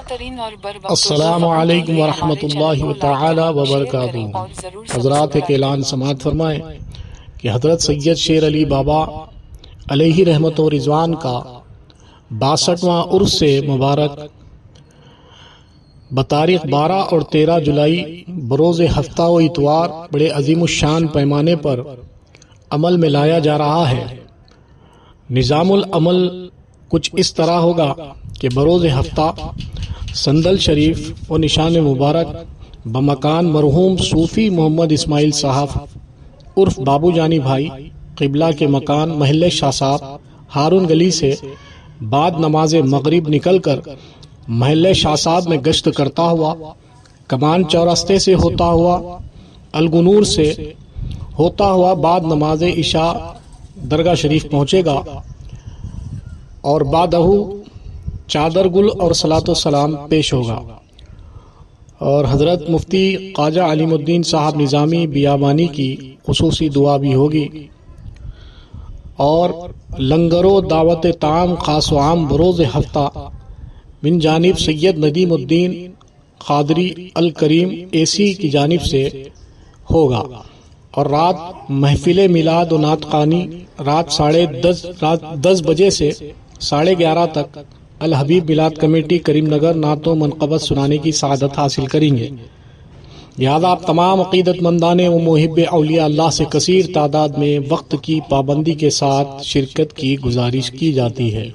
السلام علیکم ورحمۃ اللہ تعالی وبرکاتہ۔ حضرات ایک اعلان سماعت فرمائیں کہ حضرت سید شیر علی بابا علیہ رحمت و رضوان کا 62واں عرس مبارک بتاریخ 12 اور 13 جولائی بروز ہفتہ و اتوار بڑے عظیم الشان پیمانے پر عمل میں لایا جا رہا ہے۔ نظام العمل کچھ اس طرح ہوگا کہ بروز ہفتہ سندل شریف و نشان مبارک بمکان مرحوم صوفی محمد اسماعیل صاحب عرف بابو جانی بھائی قبلہ کے مکان محلے شاہ صاحب ہارون گلی سے بعد نماز مغرب نکل کر محلے شاہ صاحب میں گشت کرتا ہوا کمان چورستے سے ہوتا ہوا الگنور سے ہوتا ہوا بعد نماز عشاء درگاہ شریف پہنچے گا اور بعدہ چادر گل اور صلاۃ و سلام پیش ہوگا، اور حضرت مفتی خواجہ علیم الدین صاحب نظامی بیابانی کی خصوصی دعا بھی ہوگی، اور لنگر و دعوت تام خاص و عام بروز ہفتہ من جانب سید ندیم الدین قادری الکریم AC کی جانب سے ہوگا، اور رات محفل میلاد و نعت خوانی رات 10:30 بجے سے 11:30 تک الحبیب میلاد کمیٹی کریم نگر نعت و منقبت سنانے کی سعادت حاصل کریں گے۔ لہذا آپ تمام عقیدت مندان و محب اولیاء اللہ سے کثیر تعداد میں وقت کی پابندی کے ساتھ شرکت کی گزارش کی جاتی ہے۔